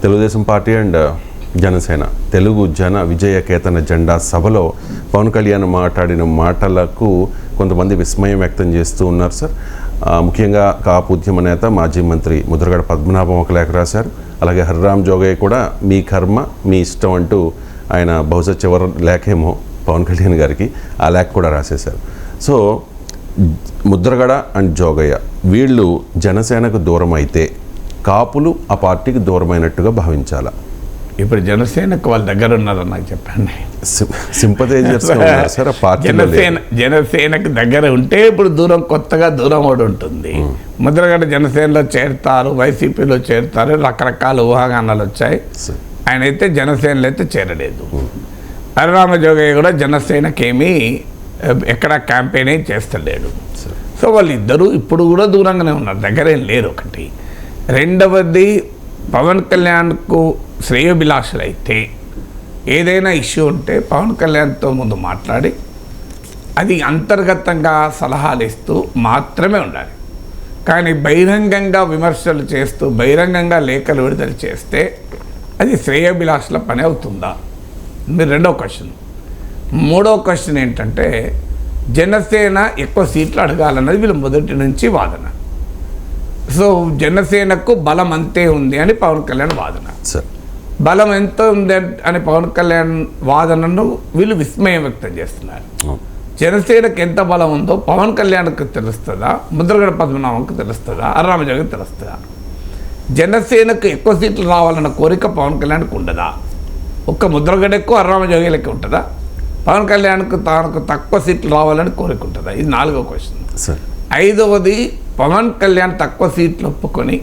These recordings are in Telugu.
తెలుగుదేశం పార్టీ అండ్ జనసేన తెలుగు జన విజయ కేతన జెండా సభలో పవన్ కళ్యాణ్ మాట్లాడిన మాటలకు కొంతమంది విస్మయం వ్యక్తం చేస్తూ ఉన్నారు సార్. ముఖ్యంగా కాపు ఉద్యమ నేత మాజీ మంత్రి ముద్రగడ పద్మనాభం ఒక లేఖ రాశారు. అలాగే హర్రామ్ జోగయ్య కూడా మీ కర్మ మీ ఇష్టం అంటూ ఆయన బహుశా చివరి లేఖేమో పవన్ కళ్యాణ్ గారికి ఆ లేఖ కూడా రాసేశారు. సో ముద్రగడ అండ్ జోగయ్య వీళ్ళు జనసేనకు దూరం అయితే కాపులు ఆ పార్టీకి దూరమైనట్టుగా భావించాలా? ఇప్పుడు జనసేనకు వాళ్ళ దగ్గర ఉన్నారని నాకు చెప్పండి. సింపథైజర్స్ సార్ ఆ పార్టీ. జనసేనకు దగ్గర ఉంటే ఇప్పుడు కొత్తగా దూరం కూడా ఉంటుంది. ముద్రగడ జనసేనలో చేరుతారు, వైసీపీలో చేరుతారు, రకరకాల ఊహాగానాలు వచ్చాయి. ఆయన అయితే జనసేనలో అయితే చేరలేదు. హరిరామ జోగయ్య కూడా జనసేనకేమీ ఎక్కడ క్యాంపెయిన్ ఏం చేస్తలేడు. సో వాళ్ళిద్దరూ ఇప్పుడు కూడా దూరంగానే ఉన్నారు, దగ్గరేం లేరు. ఒకటి. రెండవది, పవన్ కళ్యాణ్కు శ్రేయోభిలాషులైతే ఏదైనా ఇష్యూ ఉంటే పవన్ కళ్యాణ్తో ముందు మాట్లాడి అది అంతర్గతంగా సలహాలు ఇస్తూ మాత్రమే ఉండాలి. కానీ బహిరంగంగా విమర్శలు చేస్తూ బహిరంగంగా లేఖలు విడుదల చేస్తే అది శ్రేయోభిలాషుల పని అవుతుందా? మీరు రెండో క్వశ్చన్. మూడో క్వశ్చన్ ఏంటంటే జనసేన ఎక్కువ సీట్లు అడగాలన్నది వీళ్ళు మొదటి నుంచి వాదన. సో జనసేనకు బలం అంతే ఉంది అని పవన్ కళ్యాణ్ వాదన. బలం ఎంత ఉంది అని పవన్ కళ్యాణ్ వాదనను వీళ్ళు విస్మయం వ్యక్తం చేస్తున్నారు. జనసేనకు ఎంత బలం ఉందో పవన్ కళ్యాణ్కి తెలుస్తుందా, ముద్రగడ పద్మనాభంకి తెలుస్తుందా, హరిరామజోగికి తెలుస్తుందా? జనసేనకు ఎక్కువ సీట్లు రావాలన్న కోరిక పవన్ కళ్యాణ్కి ఉండదా? ఒక్క ముద్రగడ ఎక్కువ హరిరామజోగిలకి ఉంటుందా? పవన్ కళ్యాణ్కు తనకు తక్కువ సీట్లు రావాలని కోరిక ఉంటుందా? ఇది నాలుగో క్వశ్చన్. ఐదవది, పవన్ కళ్యాణ్ తక్కువ సీట్లు ఒప్పుకొని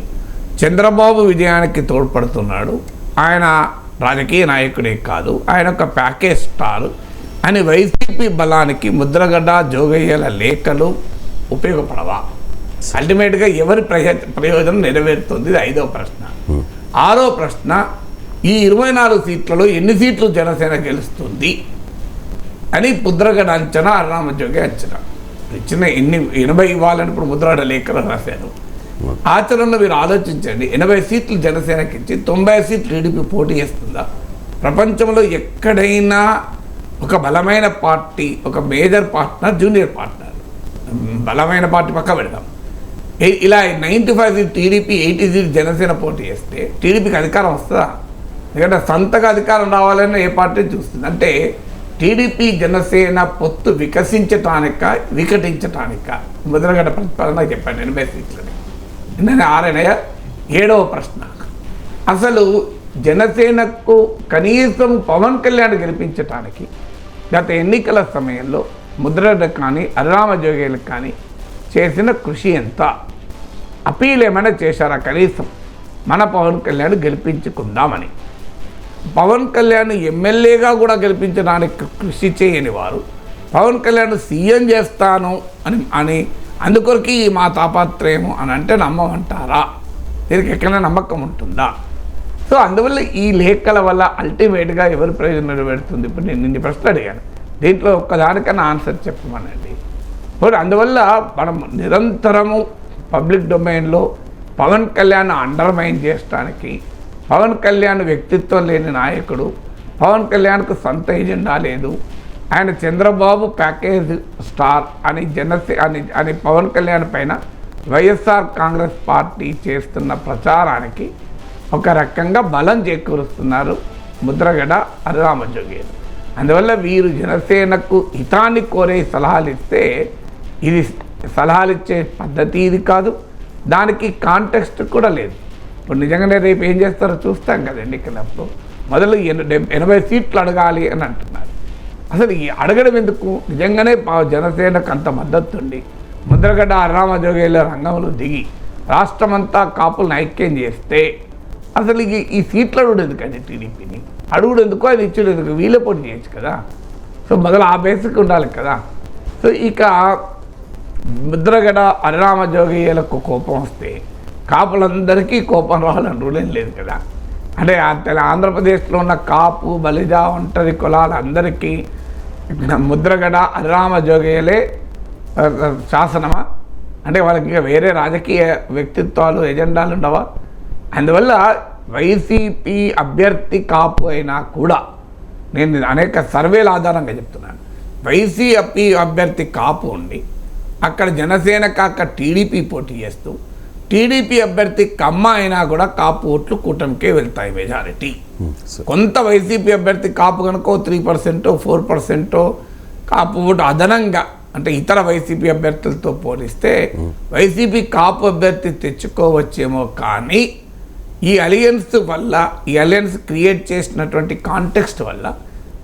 చంద్రబాబు విజయానికి తోడ్పడుతున్నాడు, ఆయన రాజకీయ నాయకుడే కాదు, ఆయన ఒక ప్యాకేజ్ స్టార్ అని వైసీపీ బలానికి ముద్రగడ్డ జోగయ్యల లేఖలు ఉపయోగపడవా? అల్టిమేట్గా ఎవరి ప్రయోజనం నెరవేరుతుంది? ఇది ఐదవ ప్రశ్న. ఆరో ప్రశ్న, ఈ 24 సీట్లలో ఎన్ని సీట్లు జనసేన గెలుస్తుంది అని ముద్రగడ అంచనా, హరిరామ జోగయ్య అంచనా. ఇచ్చిన 80 ఇవ్వాలని ఇప్పుడు ముద్రగడ లేఖలు రాశారు. ఆచరణలో మీరు ఆలోచించండి. 80 సీట్లు జనసేనకి ఇచ్చి 90 సీట్లు టీడీపీ పోటీ చేస్తుందా? ప్రపంచంలో ఎక్కడైనా ఒక బలమైన పార్టీ, ఒక మేజర్ పార్ట్నర్, జూనియర్ పార్ట్నర్, బలమైన పార్టీ పక్క పెడదాం, ఇలా 95 సీట్లు టీడీపీ, 80 సీట్లు జనసేన పోటీ చేస్తే టీడీపీకి అధికారం వస్తుందా? ఎందుకంటే సొంతగా అధికారం రావాలని ఏ పార్టీ చూస్తుంది? అంటే టీడీపీ జనసేన పొత్తు వికసించటానిక వికటించటానిక? ముద్రగడ ప్రతిపాదన చెప్పాను 80 సీట్లని. నేను 6 7వ ప్రశ్న, అసలు జనసేనకు కనీసం పవన్ కళ్యాణ్ గెలిపించటానికి గత ఎన్నికల సమయంలో ముద్రగడ కానీ హరిరామ జోగయ్యలకు కానీ చేసిన కృషి ఎంత? అపీల్ ఏమైనా చేశారా కనీసం మన పవన్ కళ్యాణ్ గెలిపించుకుందామని? పవన్ కళ్యాణ్ ఎమ్మెల్యేగా కూడా గెలిపించడానికి కృషి చేయని వారు పవన్ కళ్యాణ్ సీఎం చేస్తాను అని అందుకొరకు మా తాపత్రయము అని అంటే నమ్మమంటారా? దీనికి ఎక్కడైనా నమ్మకం ఉంటుందా? సో అందువల్ల ఈ లేఖల వల్ల అల్టిమేట్గా ఎవరి ప్రయోజనం నెరవేరుతుంది? ఇప్పుడు నేను ఇన్ని ప్రశ్నలు అడిగాను, దీంట్లో ఒక్కదానికన్నా ఆన్సర్ చెప్పమనండి. ఇప్పుడు అందువల్ల మనం నిరంతరము పబ్లిక్ డొమైన్లో పవన్ కళ్యాణ్ అండర్మైన్ చేయడానికి, పవన్ కళ్యాణ్ వ్యక్తిత్వం లేని నాయకుడు, పవన్ కళ్యాణ్కు సొంత ఎజెండా లేదు, ఆయన చంద్రబాబు ప్యాకేజ్ స్టార్ అని అని పవన్ కళ్యాణ్ పైన వైఎస్ఆర్ కాంగ్రెస్ పార్టీ చేస్తున్న ప్రచారానికి ఒక రకంగా బలం చేకూరుస్తున్నారు ముద్రగడ, హరిరామ జోగయ్యలు. అందువల్ల వీరు జనసేనకు హితాన్ని కోరే సలహాలు ఇస్తే ఇది సలహాలు ఇచ్చే పద్ధతి ఇది కాదు, దానికి కాంటెక్స్ట్ కూడా లేదు. ఇప్పుడు నిజంగానే రేపు ఏం చేస్తారో చూస్తాం కదా ఎన్నికలప్పుడు. మొదలు 80 సీట్లు అడగాలి అని అంటున్నారు. అసలు ఈ అడగడం ఎందుకు? నిజంగానే జనసేనకు అంత మద్దతు ఉండి ముద్రగడ్డ, హరిరామ జోగయ్యల రంగంలో దిగి రాష్ట్రమంతా కాపులను ఐక్యం చేస్తే అసలు ఈ సీట్లు అడుగుడు ఎందుకండి? టీడీపీని అడుగుడు ఎందుకు, అది ఇచ్చుడు ఎందుకు? వీళ్ళే పోటీ చేయొచ్చు కదా. సో మొదలు ఆ బేసిక్ ఉండాలి కదా. సో ఇక ముద్రగడ, హరిరామ జోగయ్యలకు కోపం వస్తే కాపులందరికీ కోపం రావాలని రూల్ ఏం లేదు కదా. అంటే ఆంధ్రప్రదేశ్లో ఉన్న కాపు, బలిజ, ఒంటరి కులాలందరికీ ముద్రగడ, హరిరామ జోగయ్యలే శాసనమా? అంటే వాళ్ళకి వేరే రాజకీయ వ్యక్తిత్వాలు, ఎజెండాలు ఉండవా? అందువల్ల వైసీపీ అభ్యర్థి కాపు అయినా కూడా నేను అనేక సర్వేల ఆధారంగా చెప్తున్నాను. వైసీపీ అభ్యర్థి కాపు ఉండి అక్కడ జనసేన కాక టీడీపీ పోటీ చేస్తూ టీడీపీ అభ్యర్థి కమ్మ అయినా కూడా కాపు ఓట్లు కూటమికే వెళ్తాయి మెజారిటీ. కొంత వైసీపీ అభ్యర్థి కాపు కనుక 3% 4% కాపు ఓటు అదనంగా అంటే ఇతర వైసీపీ అభ్యర్థులతో పోలిస్తే వైసీపీ కాపు అభ్యర్థి తెచ్చుకోవచ్చేమో. కానీ ఈ అలయన్స్ వల్ల ఈ అలయన్స్ క్రియేట్ చేసినటువంటి కాంటెక్స్ట్ వల్ల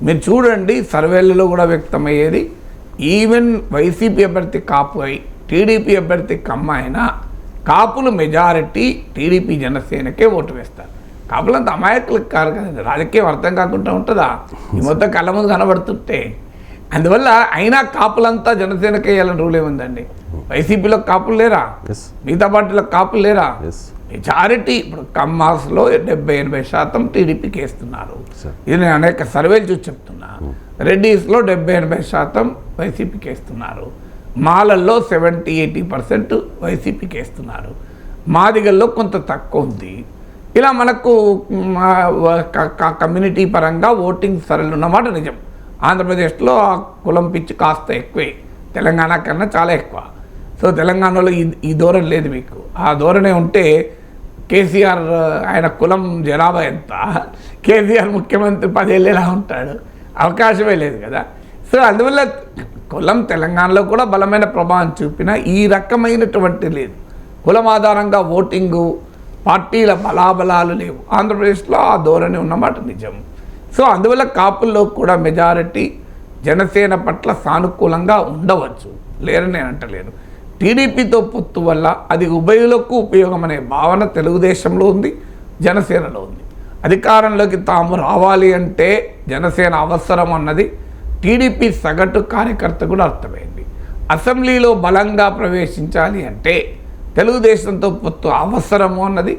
మీరు చూడండి సర్వేలలో కూడా వ్యక్తమయ్యేది ఈవెన్ వైసీపీ అభ్యర్థి కాపు అయి టీడీపీ అభ్యర్థి కమ్మ అయినా కాపులు మెజారిటీ టీడీపీ జనసేనకే ఓటు వేస్తారు. కాపులంతా అమాయకులకు కాదు కదండి, రాజకీయం అర్థం కాకుండా ఉంటుందా ఈ మొత్తం కళ్ళ ముందు కనబడుతుంటే. అందువల్ల అయినా కాపులంతా జనసేనకే వేయాలని రూల్ ఏముందండి? వైసీపీలో కాపులు లేరా? మిగతా పార్టీలో కాపులు లేరా? మెజారిటీ ఇప్పుడు కమ్మాస్లో 70-80% టీడీపీకి వేస్తున్నారు. ఇది నేను అనేక సర్వేలు చూసి చెప్తున్నా. రెడ్డీస్లో 70-80% వైసీపీకి వేస్తున్నారు. మాలల్లో 70-80% వైసీపీకి వేస్తున్నారు. మాదిగల్లో కొంత తక్కువ ఉంది. ఇలా మనకు కమ్యూనిటీ పరంగా ఓటింగ్ సరళి ఉన్నమాట నిజం. ఆంధ్రప్రదేశ్లో ఆ కులం పిచ్చి కాస్త ఎక్కువే, తెలంగాణ కన్నా చాలా ఎక్కువ. సో తెలంగాణలో ఈ ధోరణి లేదు మీకు. ఆ ధోరణి ఉంటే కేసీఆర్ ఆయన కులం జనాభా ఎంత, కేసీఆర్ ముఖ్యమంత్రి 10 ఏళ్ళు ఎలా ఉంటాడు? అవకాశమే లేదు కదా. సో అందువల్ల కులం తెలంగాణలో కూడా బలమైన ప్రభావం చూపిన ఈ రకమైనటువంటి లేదు. కులం ఆధారంగా ఓటింగు పార్టీల బలాబలాలు లేవు. ఆంధ్రప్రదేశ్లో ఆ ధోరణి ఉన్నమాట నిజం. సో అందువల్ల కాపుల్లో కూడా మెజారిటీ జనసేన పట్ల సానుకూలంగా ఉండవచ్చు, లేరని నేను అంటలేను. టీడీపీతో పొత్తు వల్ల అది ఉభయులకు ఉపయోగం అనే భావన తెలుగుదేశంలో ఉంది, జనసేనలో ఉంది. అధికారంలోకి తాము రావాలి అంటే జనసేన అవసరం అన్నది టీడీపీ సగటు కార్యకర్త కూడా అర్థమైంది. అసెంబ్లీలో బలంగా ప్రవేశించాలి అంటే తెలుగుదేశంతో పొత్తు అవసరము అన్నది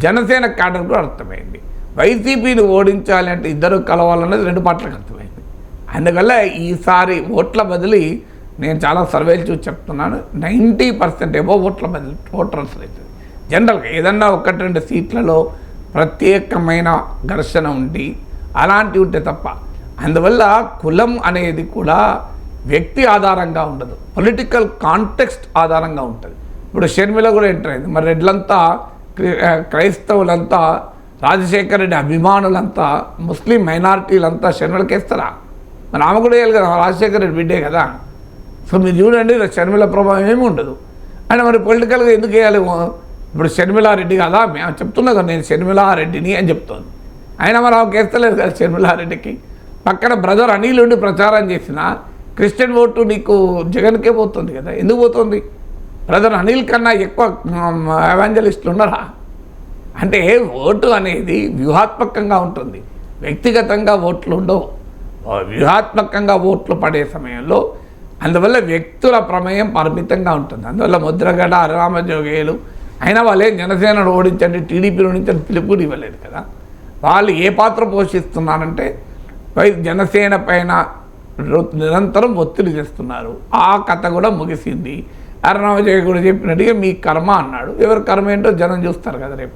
జనసేన క్యాడర్ కూడా అర్థమైంది. వైసీపీని ఓడించాలి అంటే ఇద్దరు కలవాలన్నది 2 పార్టీలకు అర్థమైంది. అందువల్ల ఈసారి ఓట్ల బదిలీ నేను చాలా సర్వేలు చూసి చెప్తున్నాను, 90% అబోవ్ ఓట్ల బదిలీ ఓటర్స్ అవుతుంది. జనరల్గా ఏదన్నా 1-2 సీట్లలో ప్రత్యేకమైన ఘర్షణ ఉండి అలాంటివి ఉంటే తప్ప. అందువల్ల కులం అనేది కూడా వ్యక్తి ఆధారంగా ఉండదు, పొలిటికల్ కాంటెక్స్ట్ ఆధారంగా ఉంటుంది. ఇప్పుడు షర్మిల కూడా ఎంటర్ అయింది. మరి రెడ్లంతా క్రైస్తవులంతా రాజశేఖర రెడ్డి అభిమానులంతా ముస్లిం మైనారిటీలంతా షర్మిలకి వేస్తారా? మరి ఆమె కూడా వేయాలి కదా, రాజశేఖర రెడ్డి బిడ్డే కదా. సో మీరు చూడండి షర్మిల ప్రభావం ఏమి ఉండదు. అంటే మరి పొలిటికల్గా ఎందుకు వేయాలి? ఇప్పుడు షర్మిలారెడ్డి కదా మేము చెప్తున్నా కదా, నేను షర్మిలారెడ్డిని అని చెప్తోంది. అయినా మరి ఆమెకు వేస్తలేదు కదా షర్మిలారెడ్డికి. పక్కన బ్రదర్ అనిల్ ఉండి ప్రచారం చేసిన క్రిస్టియన్ ఓటు నీకు జగన్కే పోతుంది కదా. ఎందుకు పోతుంది? బ్రదర్ అనిల్ కన్నా ఎక్కువ ఎవాంజలిస్టులు ఉన్నారా? అంటే ఓటు అనేది వ్యూహాత్మకంగా ఉంటుంది, వ్యక్తిగతంగా ఓట్లు ఉండవు. వ్యూహాత్మకంగా ఓట్లు పడే సమయంలో అందువల్ల వ్యక్తుల ప్రమేయం పరిమితంగా ఉంటుంది. అందువల్ల ముద్రగడ అరరామజోగేయులు అయినా వాళ్ళే జనసేనను ఓడించండి టీడీపీని ఓడించండి పిలుపుని ఇవ్వలేదు కదా. వాళ్ళు ఏ పాత్ర పోషిస్తున్నారంటే జనసేన పైన నిరంతరం ఒత్తిడి చేస్తున్నారు. ఆ కథ కూడా ముగిసింది. అరరామజోగి కూడా చెప్పినట్టుగా మీ కర్మ అన్నాడు. ఎవరి కర్మ ఏంటో జనం చూస్తారు కదా రేపు.